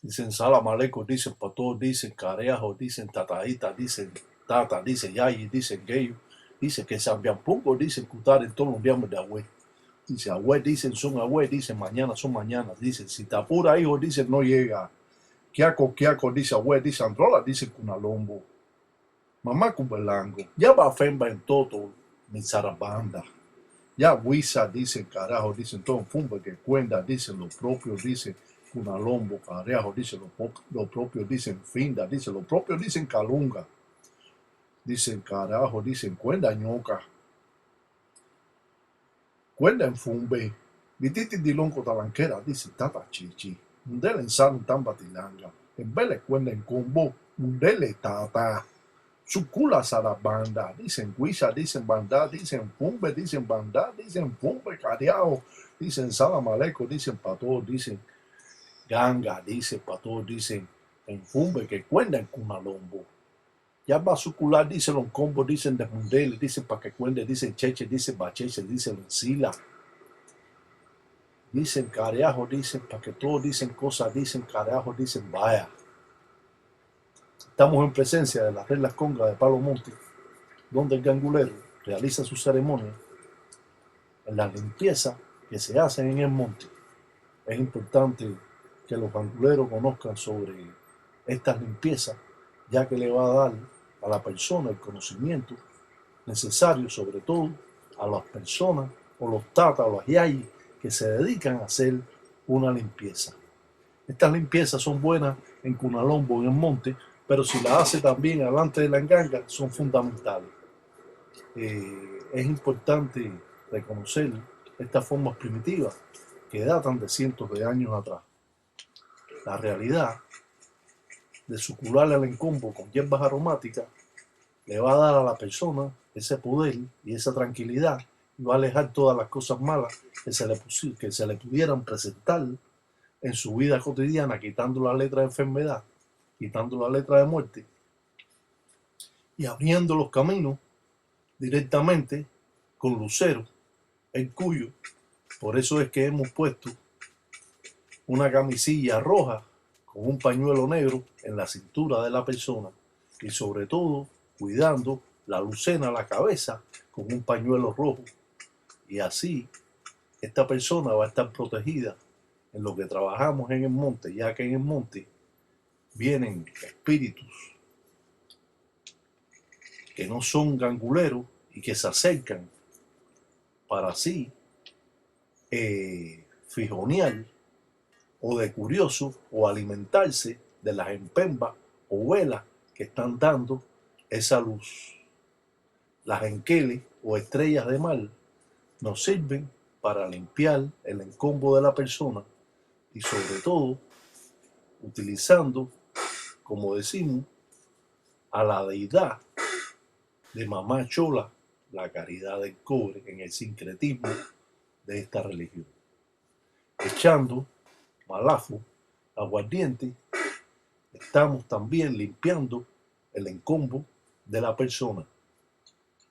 Dicen salam aleikum, dicen pató, dicen careajo, dicen tataíta, dicen tata, dicen yayi, dicen geyo, dicen que sambian poco, dicen cutar en todos los días de agüe. Dice agüe, dicen son agüe, dicen mañana son mañana, dicen si te apura hijo, dicen no llega. Kiako, dice agüe, dice androla, dice cunalombo. Mamá cubelango, ya va femba en toto, mi zarabanda. Ya Wisa dicen carajo, dicen todo fumbe que cuenta, dicen lo propio, dicen Cunalombo, carajo, dicen lo propio, dicen Finda, dicen lo propio, dicen Calunga, dicen carajo, dicen cuenda ñoca, cuenda en fumbe, vititi dilonco talanquera, dicen tata chichi, mundele en san tan batilanga, en vele cuenda en combo, mundele tata. Sucula sarabanda, dicen guisa, dicen banda, dicen fumbe, dicen banda, dicen fumbe, cariao, dicen salamaleco, dicen pato, dicen ganga, dicen pato, dicen en fumbe que cuentan cunalombo. Ya va sucular, dicen los combos, dicen de mundele, dicen pa' que cuente, dicen cheche, dicen bacheche, dicen encila, dicen cariajo, dicen pa' que todo, dicen cosas, dicen cariajo, dicen vaya. Estamos en presencia de las reglas congas de Palo Monte, donde el gangulero realiza su ceremonia en la limpieza que se hace en el monte. Es importante que los ganguleros conozcan sobre estas limpiezas, ya que le va a dar a la persona el conocimiento necesario, sobre todo a las personas o los tatas o los yayis que se dedican a hacer una limpieza. Estas limpiezas son buenas en Cunalombo, en el monte, pero si las hace también delante de la enganga, son fundamentales. Es importante reconocer estas formas primitivas que datan de cientos de años atrás. La realidad de sucularle al encombo con hierbas aromáticas le va a dar a la persona ese poder y esa tranquilidad y va a alejar todas las cosas malas que se le pudieran presentar en su vida cotidiana, quitando la letra de enfermedad, quitando la letra de muerte y abriendo los caminos directamente con lucero, el cuyo. Por eso es que hemos puesto una camisilla roja con un pañuelo negro en la cintura de la persona y sobre todo cuidando la lucena a la cabeza con un pañuelo rojo. Y así esta persona va a estar protegida en lo que trabajamos en el monte, ya que en el monte vienen espíritus que no son ganguleros y que se acercan para así fijonear o de curioso o alimentarse de las empembas o velas que están dando esa luz. Las enqueles o estrellas de mar nos sirven para limpiar el encombo de la persona y sobre todo utilizando, como decimos, a la deidad de Mamá Chola, la caridad del cobre, en el sincretismo de esta religión. Echando malafo, aguardiente, estamos también limpiando el encombo de la persona.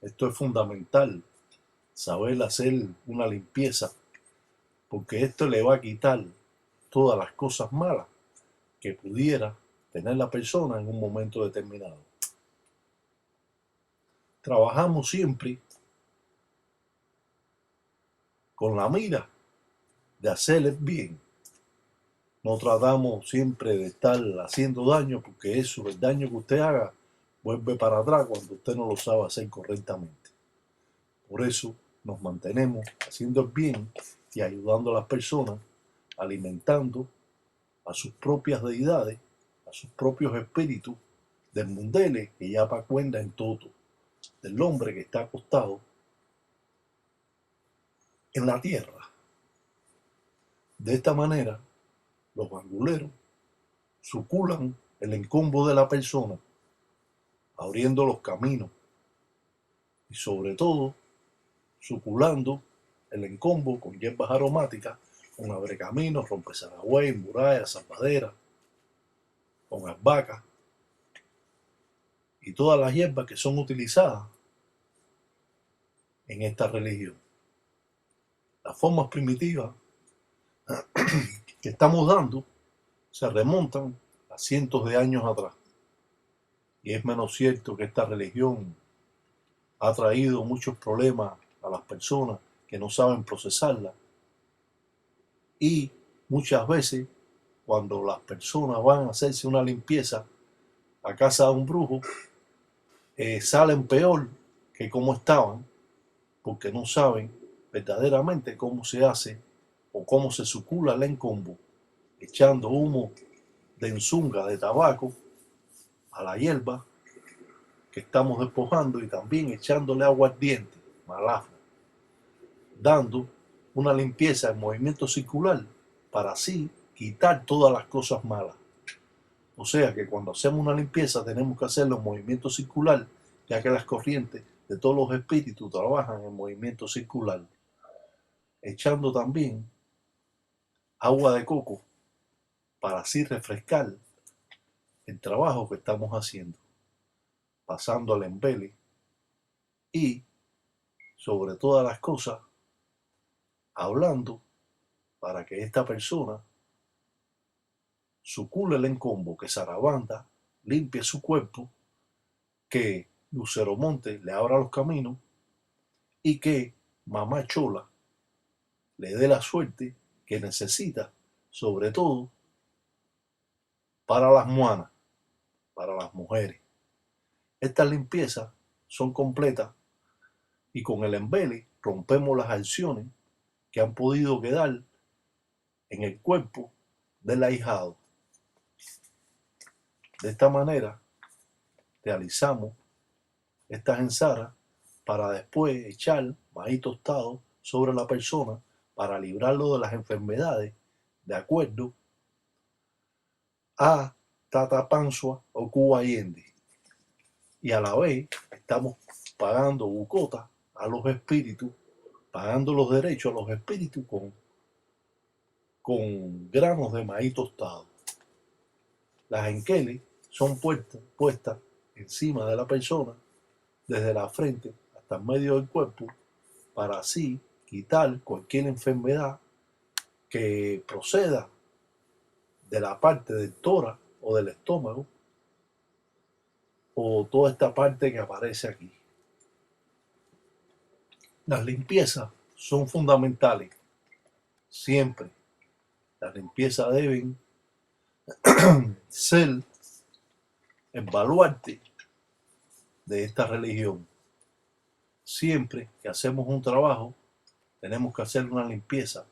Esto es fundamental, saber hacer una limpieza, porque esto le va a quitar todas las cosas malas que pudiera tener la persona en un momento determinado. Trabajamos siempre con la mira de hacerles bien. No tratamos siempre de estar haciendo daño, porque eso, el daño que usted haga, vuelve para atrás cuando usted no lo sabe hacer correctamente. Por eso nos mantenemos haciendo el bien y ayudando a las personas, alimentando a sus propias deidades, a sus propios espíritus del mundele que ya pa' cuenta en todo, del hombre que está acostado en la tierra. De esta manera, los ganguleros suculan el encombo de la persona, abriendo los caminos y sobre todo suculando el encombo con hierbas aromáticas, con abrecaminos, rompezaragüey, murallas, zapaderas, con albahaca y todas las hierbas que son utilizadas en esta religión. Las formas primitivas que estamos dando se remontan a cientos de años atrás. Y es menos cierto que esta religión ha traído muchos problemas a las personas que no saben procesarla. Y muchas veces, cuando las personas van a hacerse una limpieza a casa de un brujo, salen peor que como estaban, porque no saben verdaderamente cómo se hace o cómo se sucula el encombo, echando humo de enzunga, de tabaco, a la hierba que estamos despojando y también echándole aguardiente, malafra, dando una limpieza en movimiento circular para así quitar todas las cosas malas. O sea que cuando hacemos una limpieza tenemos que hacerlo en movimiento circular, ya que las corrientes de todos los espíritus trabajan en movimiento circular. Echando también agua de coco para así refrescar el trabajo que estamos haciendo, pasando al embele y, sobre todas las cosas, hablando para que esta persona sucule el encombo, que Sarabanda limpie su cuerpo, que Lucero Monte le abra los caminos y que Mamá Chola le dé la suerte que necesita, sobre todo para las muanas, para las mujeres. Estas limpiezas son completas y con el embele rompemos las acciones que han podido quedar en el cuerpo del ahijado. De esta manera realizamos estas ensaras para después echar maíz tostado sobre la persona para librarlo de las enfermedades de acuerdo a Tata Panzua o Cuba Allende. Y a la vez estamos pagando bucota a los espíritus, pagando los derechos a los espíritus con granos de maíz tostado. Las enqueles son puestas encima de la persona, desde la frente hasta el medio del cuerpo, para así quitar cualquier enfermedad que proceda de la parte del tórax o del estómago, o toda esta parte que aparece aquí. Las limpiezas son fundamentales, siempre. Las limpiezas deben ser el baluarte de esta religión. Siempre que hacemos un trabajo, tenemos que hacer una limpieza,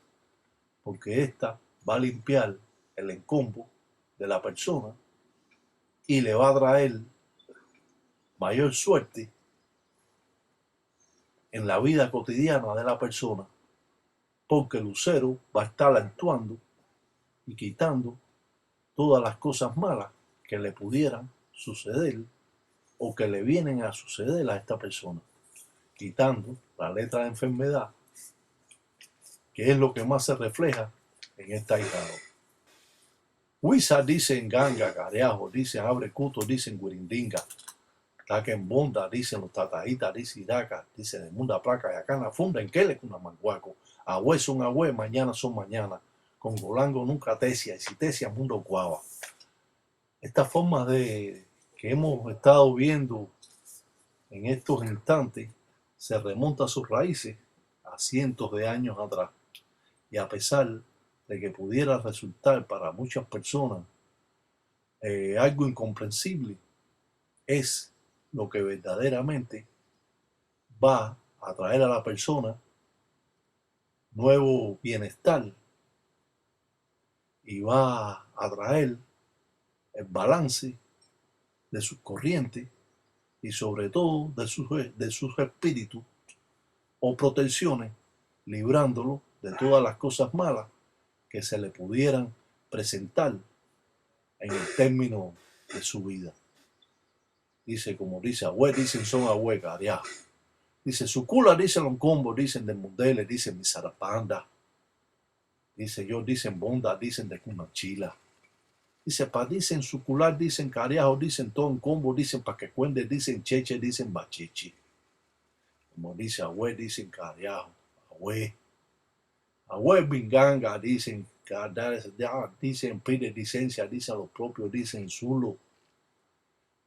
porque esta va a limpiar el encombo de la persona y le va a traer mayor suerte en la vida cotidiana de la persona, porque el lucero va a estar actuando y quitando todas las cosas malas que le pudieran suceder o que le vienen a suceder a esta persona, quitando la letra de enfermedad, que es lo que más se refleja en esta hijado. Huiza dicen ganga, careajo, dicen abre cuto, dicen guirindinga, taquen bonda, dicen los tataitas, dicen iraca, dicen de munda placa, y acá en la funda en que le con una manguaco, agüe son agüe, mañana son mañana, con golango nunca tesia, y si tesia mundo guava. Estas formas de que hemos estado viendo en estos instantes se remonta a sus raíces a cientos de años atrás. Y a pesar de que pudiera resultar para muchas personas algo incomprensible, es lo que verdaderamente va a traer a la persona nuevo bienestar y va a traer el balance de sus corrientes y sobre todo de sus espíritus o protecciones, librándolo de todas las cosas malas que se le pudieran presentar en el término de su vida. Dice, como dice Agüe, dicen son Agüe, cariá. Dice, su cula, dicen los combos, dicen de Mundele, dicen mi zarapanda. Dice yo, dicen bonda, dicen de Cunachila. Dice, pa, dicen sucular, dicen cariajo, dicen todo en combo, dicen pa que cuende, dicen cheche, dicen bachichi. Como dice Agüe, dicen cariajo, Agüe. Agüe binganga, dicen dicen pide licencia, dice a los propios, dicen Zulo,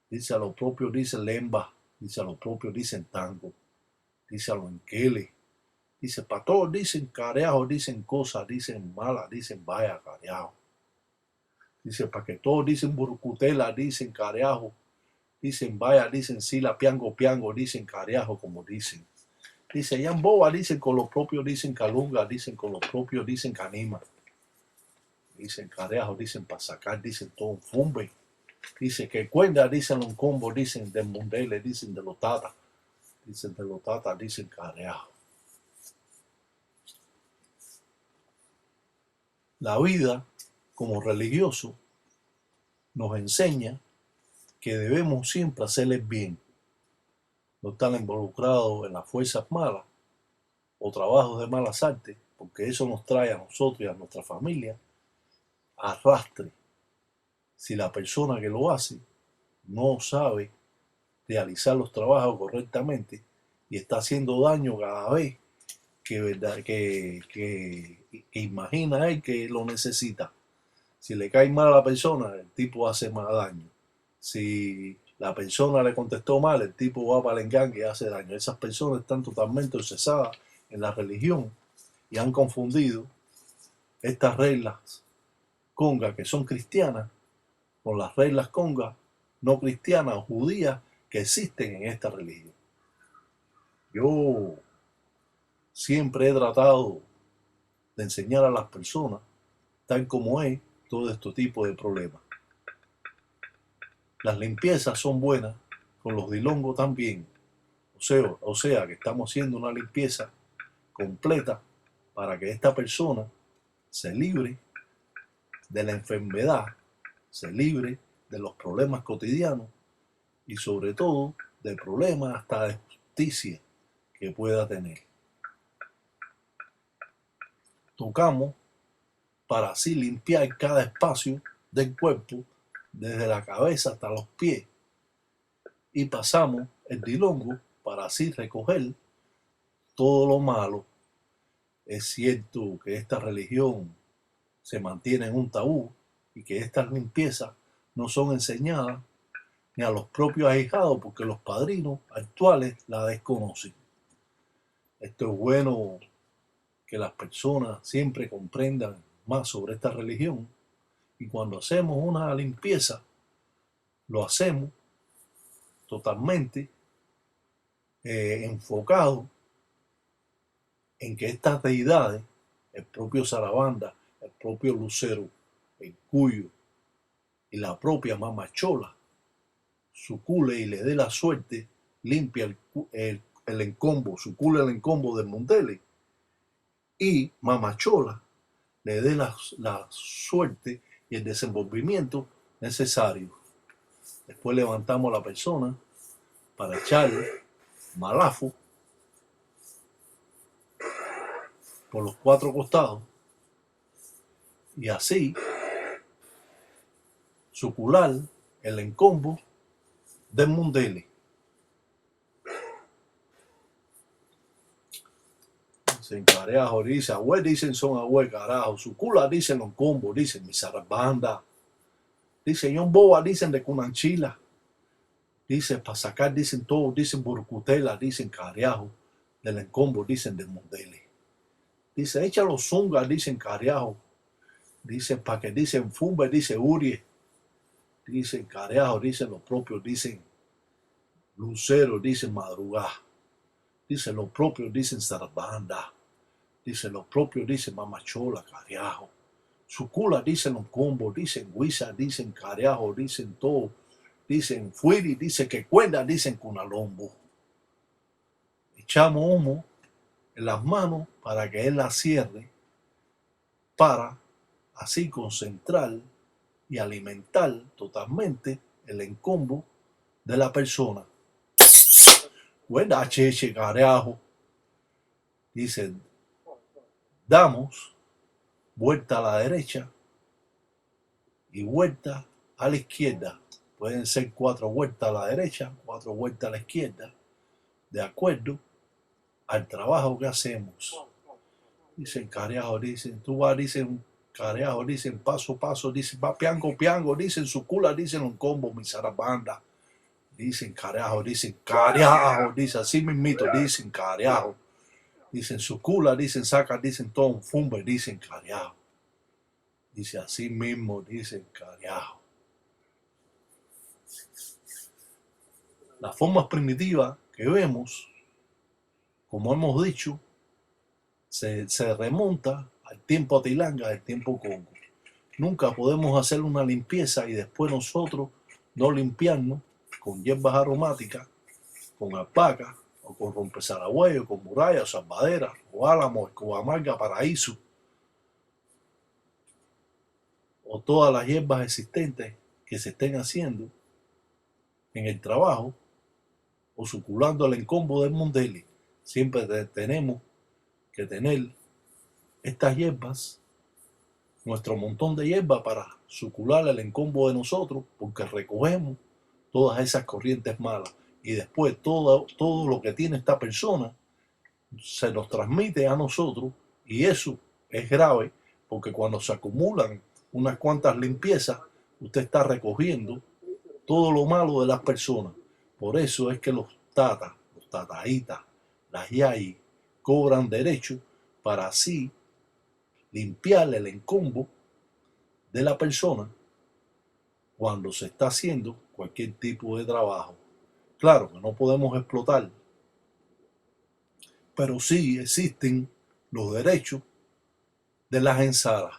dice a los propios, dicen Lemba, dice a los propios, dicen Tango, dice a los Enquele, dice para todos, dicen careajo, dicen cosas, dicen malas, dicen vaya careajo. Dice para que todos dicen burcutela, dicen careajo, dicen vaya, dicen sila, piango, piango, dicen careajo, como dicen. Dice Yamboa, dicen con los propios, dicen calunga, dicen con los propios, dicen canima. Dicen careajo, dicen para sacar, dicen todo un fumbe. Dice que cuenda, dicen un combo, dicen de mundele, dicen de los tata. Dicen de los tata, dicen careajo. La vida, como religioso, nos enseña que debemos siempre hacerles bien. No estar involucrados en las fuerzas malas o trabajos de malas artes, porque eso nos trae a nosotros y a nuestra familia arrastre. Si la persona que lo hace no sabe realizar los trabajos correctamente y está haciendo daño cada vez que imagina él que lo necesita. Si le cae mal a la persona, el tipo hace más daño. Si la persona le contestó mal, el tipo va para el engangue y hace daño. Esas personas están totalmente obsesadas en la religión y han confundido estas reglas congas que son cristianas con las reglas congas no cristianas o judías que existen en esta religión. Yo siempre he tratado de enseñar a las personas, tal como es, todo este tipo de problemas. Las limpiezas son buenas, con los dilongos también. O sea que estamos haciendo una limpieza completa para que esta persona se libre de la enfermedad, se libre de los problemas cotidianos y sobre todo de problemas hasta de justicia que pueda tener. Tocamos para así limpiar cada espacio del cuerpo, desde la cabeza hasta los pies, y pasamos el dilongo para así recoger todo lo malo. Es cierto que esta religión se mantiene en un tabú y que estas limpiezas no son enseñadas ni a los propios ahijados porque los padrinos actuales la desconocen. Esto es bueno que las personas siempre comprendan más sobre esta religión y cuando hacemos una limpieza lo hacemos totalmente enfocado en que estas deidades, el propio Sarabanda, el propio Lucero, el Cuyo y la propia Mamachola, sucule y le dé la suerte, limpia el encombo, sucule el encombo del Mundele y Mamachola le dé la suerte y el desenvolvimiento necesario. Después levantamos a la persona para echarle malafo por los 4 costados y así sucular el encombo del Mundele. Dicen careajo, dice abue, dicen son abue, carajo. Sucula dicen los combos, dicen mi Sarabanda. Dicen John Boba, dicen de Cunanchila. Dicen para sacar, dicen todos, dicen burcutela, dicen careajo. Del encombo, dicen del Mundele. Dice, echa los zungas, dicen careajo. Dicen para que dicen fumbe, dice Urie. Dicen careajo, dicen los propios, dicen Lucero, dicen madrugá. Dicen los propios, dicen Sarabanda. Dicen los propios, dicen Mamachola, careajo. Sucula, dicen los combos, dicen Huiza, dicen careajo, dicen todo. Dicen Fuiri, dicen que cuenda, dicen Cunalombo. Echamos humo en las manos para que él la cierre, para así concentrar y alimentar totalmente el encombo de la persona. Cuenda, cheche, careajo. Dicen, damos vuelta a la derecha y vuelta a la izquierda. Pueden ser 4 vueltas a la derecha, 4 vueltas a la izquierda, de acuerdo al trabajo que hacemos. Dicen careajo, dicen, tú vas, dicen careajo, dicen paso a paso, dicen va piango, piango, dicen su cula, dicen un combo, mi zarabanda. Dicen careajo, dice así mismito, dicen careajo. Dicen su cula, dicen saca, dicen todo un fumbe, dicen careajo. Dice así mismo, dicen careajo. Las formas primitivas que vemos, como hemos dicho, se remonta al tiempo Atilanga, al tiempo Congo. Nunca podemos hacer una limpieza y después nosotros no limpiarnos con hierbas aromáticas, con alpaca, o con rompezaragüeyo, con muralla, o salvadera, o álamo, o amarga, paraíso, o todas las hierbas existentes que se estén haciendo en el trabajo, o suculando el encombo del Mondeli. Siempre tenemos que tener estas hierbas, nuestro montón de hierbas para sucular el encombo de nosotros, porque recogemos todas esas corrientes malas y después todo lo que tiene esta persona se nos transmite a nosotros, y eso es grave porque cuando se acumulan unas cuantas limpiezas, usted está recogiendo todo lo malo de las personas. Por eso es que los tataitas, las yayis cobran derecho para así limpiarle el encombo de la persona cuando se está haciendo cualquier tipo de trabajo. Claro que no podemos explotar, pero sí existen los derechos de las ensadas.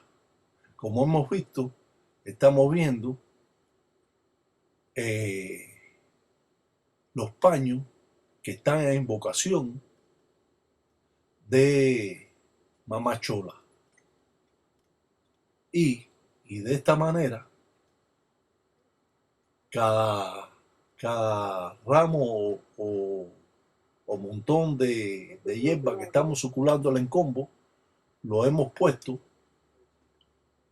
Como hemos visto, estamos viendo los paños que están en invocación de Mamá Chola. Y de esta manera, cada ramo o montón de hierba que estamos suculando en combo, lo hemos puesto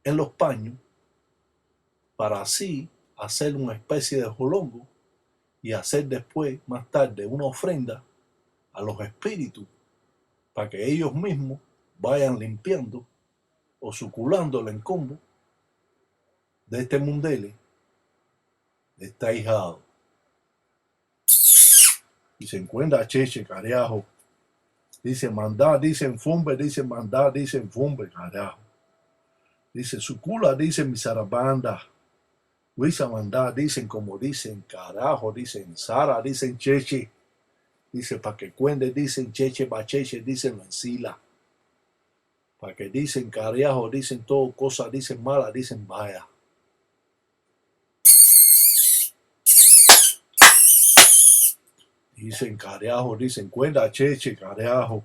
en los paños para así hacer una especie de jolongo y hacer después, más tarde, una ofrenda a los espíritus para que ellos mismos vayan limpiando o suculando el encombo de este mundele, de este ahijado. Y se encuentra cheche, carajo. Dice mandar, dicen fumbe, dicen mandar, dicen fumbe, carajo. Dice sucula, dicen mi zarabanda. Luisa mandar, dicen como dicen, carajo, dicen Sara, dicen cheche. Dice para que cuende, dicen cheche, bacheche, dicen encila. Para que dicen carajo, dicen todo, cosas, dicen malas, dicen vaya. Dicen carajo, dicen cuenda, cheche, carajo.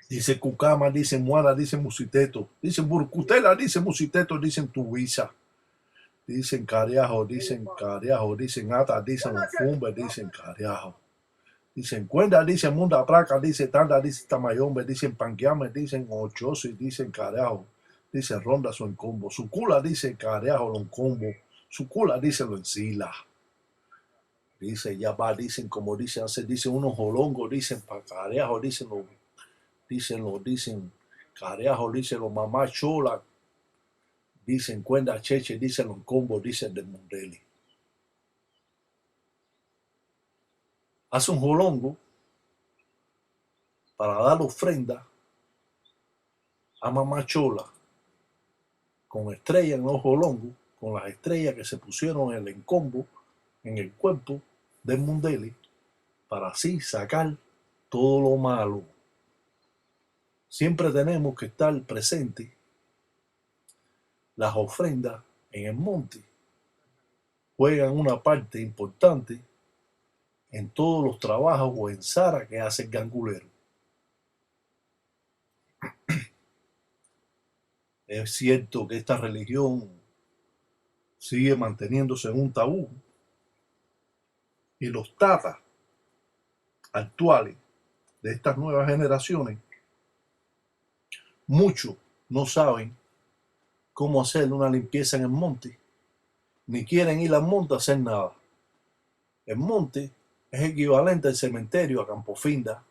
Dice cucama, dicen muara, dicen musiteto. Dicen burcutela, dicen musiteto, dicen tubisa. Dicen carajo, dicen ata, dicen fumbe, dicen carajo. Dicen cuenda, dicen munda praca, dicen tanda, dicen tamayombe, dicen panqueame, dicen ochosi, dicen carajo. Dicen ronda su encombo. Su cula dice carajo lo encombo. Su cula dice lo encila. Dice ya va, dicen como dicen, dicen unos jolongos, dicen pa carajo, dicen carajo, dicen los mamá chola, dicen cuenda cheche, dicen los combos, dicen del mundeli. Hace un jolongo para dar ofrenda a mamá chola con estrellas en los jolongos, con las estrellas que se pusieron en el encombo, en el cuerpo del mundeli, para así sacar todo lo malo. Siempre tenemos que estar presentes. Las ofrendas en el monte juegan una parte importante en todos los trabajos o en Sara que hace el gangulero. Es cierto que esta religión sigue manteniéndose en un tabú y los tatas actuales de estas nuevas generaciones, muchos no saben cómo hacer una limpieza en el monte, ni quieren ir al monte a hacer nada. El monte es equivalente al cementerio, a Campofinda,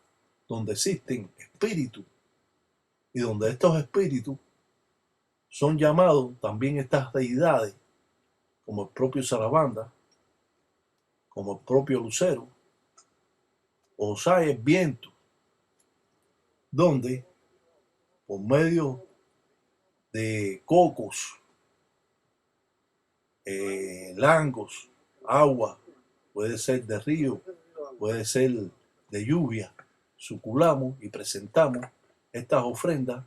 donde existen espíritus y donde estos espíritus son llamados también estas deidades, como el propio Sarabanda, como el propio Lucero, Osai el viento, donde por medio de cocos, langos, agua, puede ser de río, puede ser de lluvia, suculamos y presentamos estas ofrendas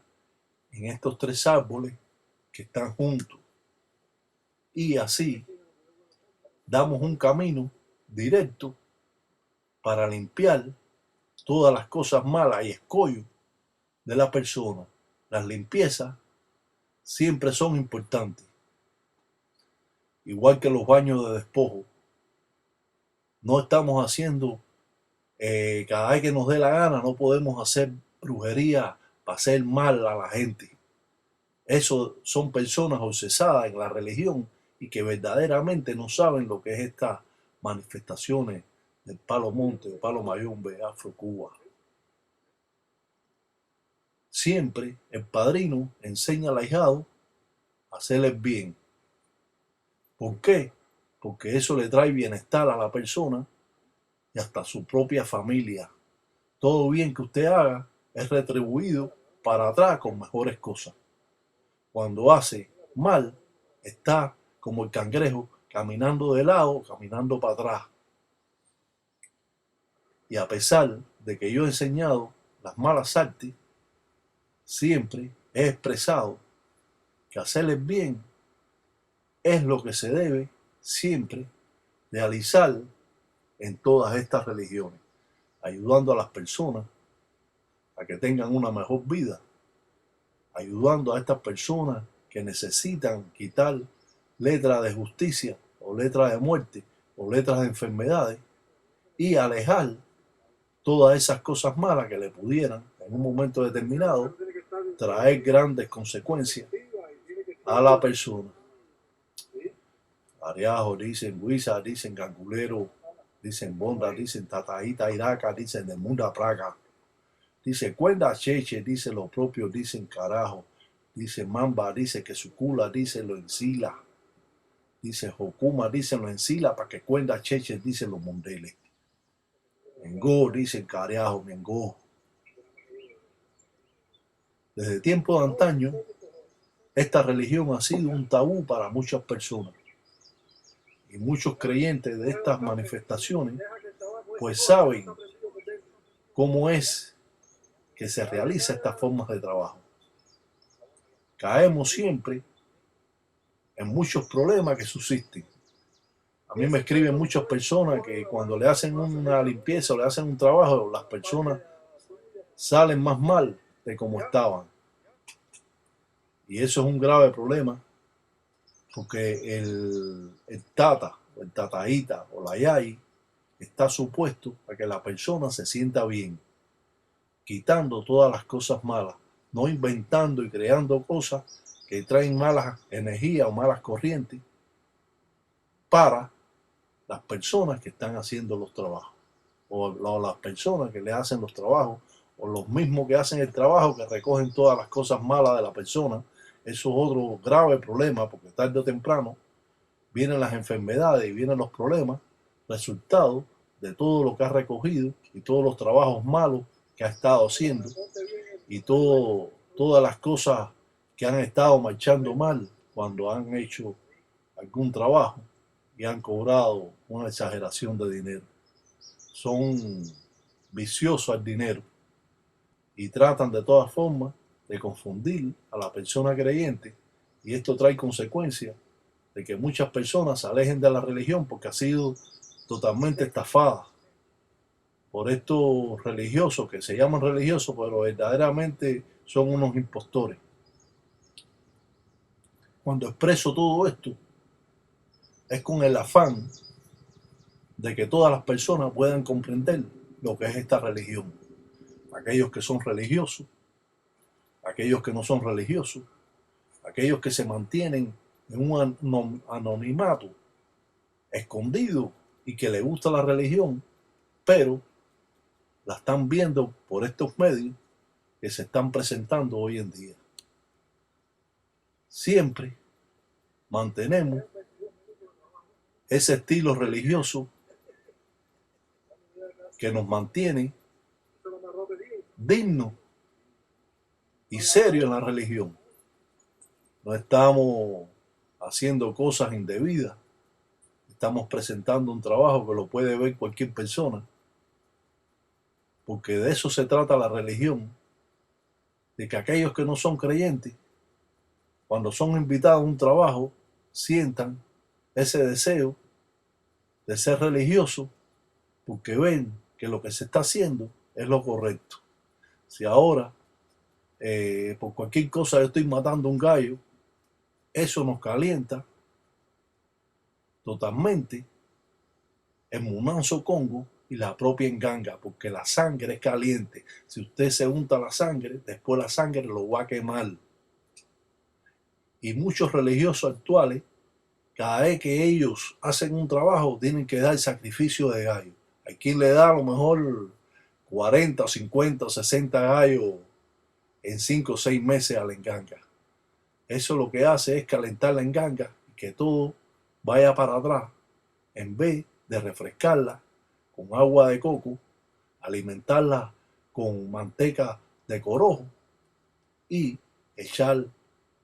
en estos tres árboles que están juntos. Y así damos un camino directo para limpiar todas las cosas malas y escollos de la persona. Las limpiezas siempre son importantes. Igual que los baños de despojo. No estamos haciendo, cada vez que nos dé la gana, no podemos hacer brujería para hacer mal a la gente. Eso son personas obsesadas en la religión y que verdaderamente no saben lo que es estas manifestaciones del Palo Monte o Palo Mayombe, Afro Cuba. Siempre el padrino enseña al ahijado a hacerle bien. ¿Por qué? Porque eso le trae bienestar a la persona y hasta a su propia familia. Todo bien que usted haga es retribuido para atrás con mejores cosas. Cuando hace mal, está como el cangrejo caminando de lado, caminando para atrás. Y a pesar de que yo he enseñado las malas artes, siempre he expresado que hacerles bien es lo que se debe siempre realizar en todas estas religiones, ayudando a las personas a que tengan una mejor vida, ayudando a estas personas que necesitan quitar letras de justicia o letras de muerte o letras de enfermedades y alejar todas esas cosas malas que le pudieran en un momento determinado traer grandes consecuencias a la persona. Ariajo, dicen Huiza, dicen Gangulero, dicen Bonda, dicen Tataíta, Iraca, dicen de Munda Praga. Dice Cuenda Cheche, dice lo propio, dicen carajo. Dice Mamba, dice que su cula, dice lo encila. Dice Jocuma, dice lo encila para que Cuenda Cheche, dice los mondeles. Mengó, dicen carajo, Mengó. Desde tiempo de antaño, esta religión ha sido un tabú para muchas personas. Y muchos creyentes de estas manifestaciones, pues saben cómo es que se realiza estas formas de trabajo. Caemos siempre en muchos problemas que subsisten. A mí me escriben muchas personas que cuando le hacen una limpieza o le hacen un trabajo, las personas salen más mal de como estaban. Y eso es un grave problema porque el tata, o el tataíta o la yai está supuesto a que la persona se sienta bien, quitando todas las cosas malas, no inventando y creando cosas que traen malas energías o malas corrientes para las personas que están haciendo los trabajos, o las personas que le hacen los trabajos, o los mismos que hacen el trabajo, que recogen todas las cosas malas de la persona. Eso es otro grave problema, porque tarde o temprano vienen las enfermedades y vienen los problemas, resultado de todo lo que ha recogido y todos los trabajos malos que ha estado haciendo y todas las cosas que han estado marchando mal cuando han hecho algún trabajo y han cobrado una exageración de dinero. Son viciosos al dinero y tratan de todas formas de confundir a la persona creyente, y esto trae consecuencias de que muchas personas se alejen de la religión porque ha sido totalmente estafada por estos religiosos que se llaman religiosos, pero verdaderamente son unos impostores. Cuando expreso todo esto es con el afán de que todas las personas puedan comprender lo que es esta religión. Aquellos que son religiosos, aquellos que no son religiosos, aquellos que se mantienen en un anonimato escondido y que les gusta la religión, pero la están viendo por estos medios que se están presentando hoy en día. Siempre mantenemos ese estilo religioso que nos mantiene dignos y serios en la religión. No estamos haciendo cosas indebidas. Estamos presentando un trabajo que lo puede ver cualquier persona, porque de eso se trata la religión, de que aquellos que no son creyentes, cuando son invitados a un trabajo, sientan ese deseo de ser religioso, porque ven que lo que se está haciendo es lo correcto. Si ahora, por cualquier cosa yo estoy matando un gallo, eso nos calienta totalmente el Munanzo Congo y la propia Nganga, porque la sangre es caliente. Si usted se unta la sangre, después la sangre lo va a quemar. Y muchos religiosos actuales, cada vez que ellos hacen un trabajo, tienen que dar sacrificio de gallo. Hay quien le da a lo mejor 40, 50 o 60 gallos en 5 o 6 meses a la Nganga. Eso lo que hace es calentar la Nganga y que todo vaya para atrás, en vez de refrescarla con agua de coco, alimentarla con manteca de corojo y echar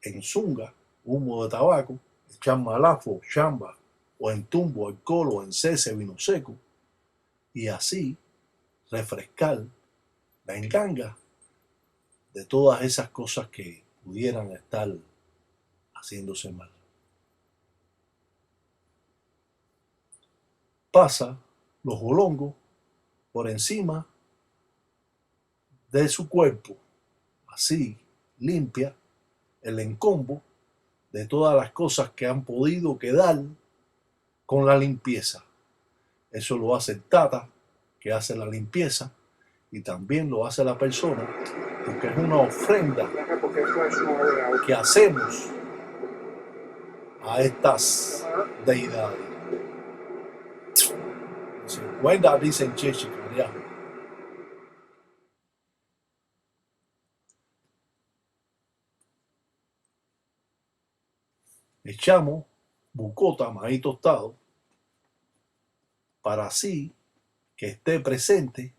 en zunga humo de tabaco, echar malafo, chamba, o en tumbo, alcohol, o en cese, vino seco, y así refrescar la Nganga de todas esas cosas que pudieran estar haciéndose mal. Pasa los jolongos por encima de su cuerpo, así limpia el encombo de todas las cosas que han podido quedar con la limpieza. Eso lo hace el tata, que hace la limpieza, y también lo hace la persona, porque es una ofrenda que hacemos a estas deidades. Cuenta, dicen Cheche, cariño. Echamos bucota, maíz tostado, para así que esté presente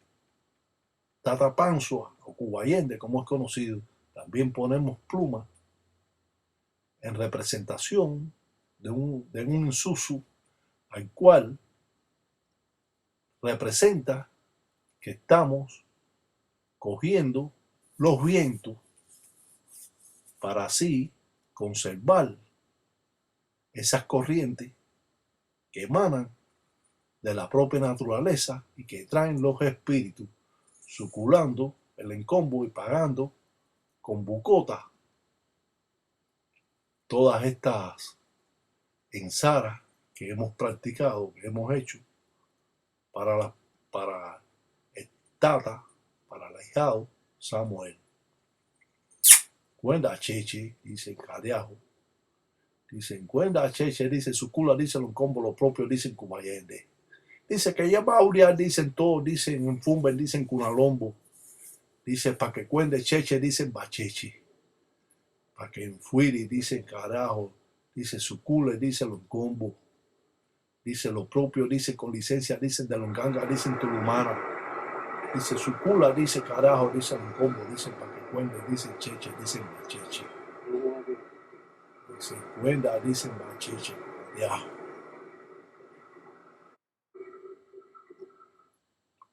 Tata Panzua o Cubayende, como es conocido. También ponemos pluma en representación de un Isuzu, al cual representa que estamos cogiendo los vientos para así conservar esas corrientes que emanan de la propia naturaleza y que traen los espíritus, suculando el encombo y pagando con bucota todas estas ensaras que hemos practicado, que hemos hecho para el tata, para el ahijado Samuel. Cuenta Cheche, dice Cariajo. Dicen, cuenta Cheche, dice Sucula, dice los combos, los propios dicen Cubayende. Dice que ya Bauria, dicen todos, dicen en Fumber, dicen Cunalombo. Dice, para que cuente Cheche, dicen Bacheche. Para que en Fuiri, dicen Carajo. Dice Sucula, dicen los combos. Dice los propios, dice con licencia, dicen de Longanga, dicen Tulumana. Dice Sucula, dice Carajo, dicen los combos, dicen para que cuente, dicen Cheche, dicen Bacheche. Dice cuenta, dicen Bacheche. Ya.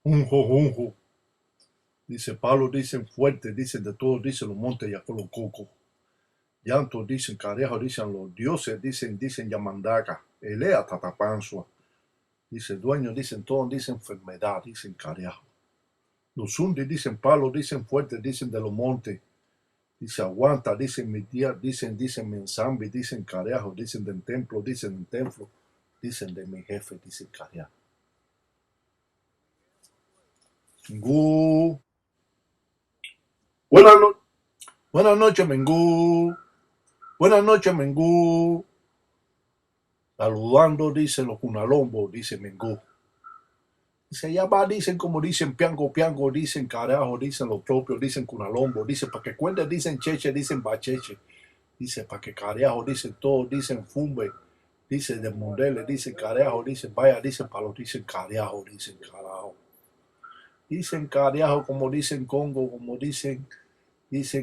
Unjo. Dice Pablo, dicen fuerte, dicen de todos, dicen los montes y con los cocos. Llanto, dicen Carejo, dicen los dioses, dicen Yamandaca. Elea Tatapanzua. Dice dueño, dicen todos, dicen enfermedad, dicen Carejo. Los Sundis dicen Pablo, dicen fuerte, dicen de los montes. Dice aguanta, dicen mi tía, dicen Mensambi, dicen Carejo, dicen del templo, dicen de mi jefe, dicen Carejo. Mengú. Buenas noches, Mengú. Buenas noches, Mengú. Saludando, dice los Cunalombos, dice Mengú. Se llama, dicen como dicen piango, piango, dicen carajo, dicen los propios, dicen cunalombo, dicen para que cuenten, dicen cheche, dicen bacheche, dice para que carajo, dicen todo, dicen fumbe, dicen de mundele, dicen carajo, dicen vaya, dicen palo, dicen carajo, dicen carajo. Dicen carajo como dicen Congo, como dicen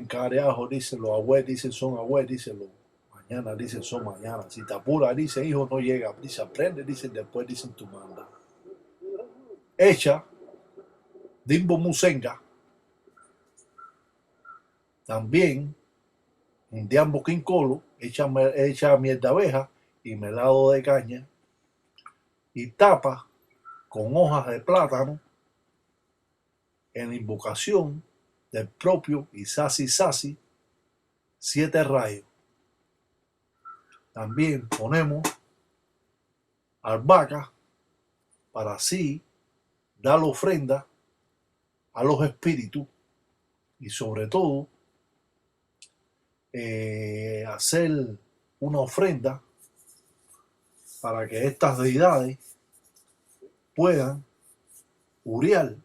carajo, dicen los abuelos, dicen son abuelos, dicen los mañana, dicen son mañana. Si te apura, dice hijo no llega, dice aprende, dicen después, dicen tu manda. Echa, Dimbo Musenga, también Indiambo Quincolo, echa mierda abeja y melado de caña y tapa con hojas de plátano en invocación del propio Isasi Sasi 7 rayos. También ponemos albahaca para así dar ofrenda a los espíritus y sobre todo hacer una ofrenda para que estas deidades puedan uriar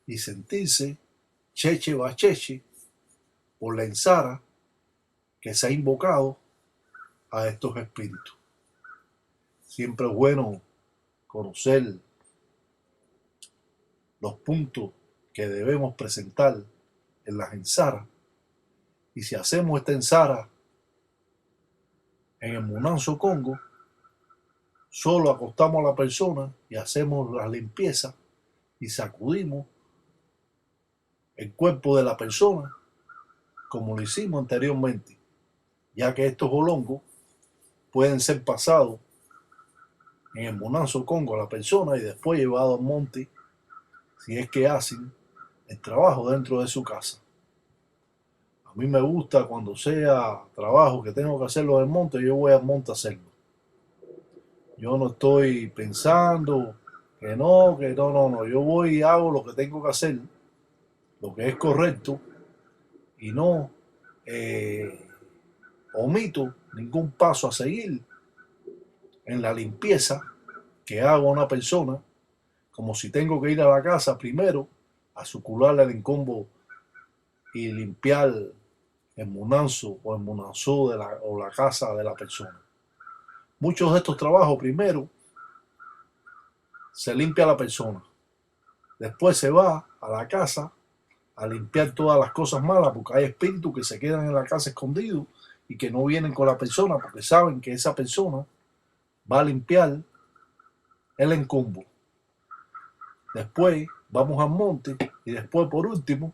y sentirse cheche bacheche por la ensara que se ha invocado a estos espíritus. Siempre es bueno conocer los puntos que debemos presentar en las ensaras. Y si hacemos esta ensara en el Munanzo Congo, solo acostamos a la persona y hacemos la limpieza y sacudimos el cuerpo de la persona como lo hicimos anteriormente, ya que estos olongos pueden ser pasados en el Munanzo Congo a la persona y después llevados al monte si es que hacen el trabajo dentro de su casa. A mí me gusta cuando sea trabajo que tengo que hacerlo en el monte, yo voy al monte a hacerlo. Yo no estoy pensando que no, no. Yo voy y hago lo que tengo que hacer, lo que es correcto, y no omito ningún paso a seguir en la limpieza que hago a una persona, como si tengo que ir a la casa primero a sucularle el encombo y limpiar el munanzo o el munanzó o la casa de la persona. Muchos de estos trabajos primero se limpia la persona, después se va a la casa a limpiar todas las cosas malas, porque hay espíritus que se quedan en la casa escondidos y que no vienen con la persona porque saben que esa persona va a limpiar el encombo. Después vamos al monte y después por último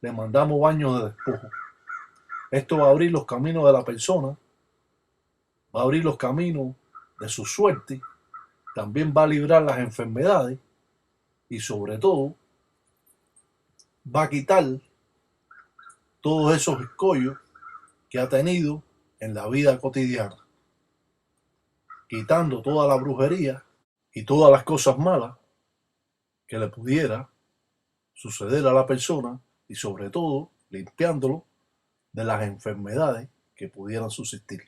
le mandamos baños de despojo. Esto va a abrir los caminos de la persona, va a abrir los caminos de su suerte, también va a librar las enfermedades y sobre todo va a quitar todos esos escollos que ha tenido en la vida cotidiana, quitando toda la brujería y todas las cosas malas que le pudiera suceder a la persona y sobre todo limpiándolo de las enfermedades que pudieran subsistir.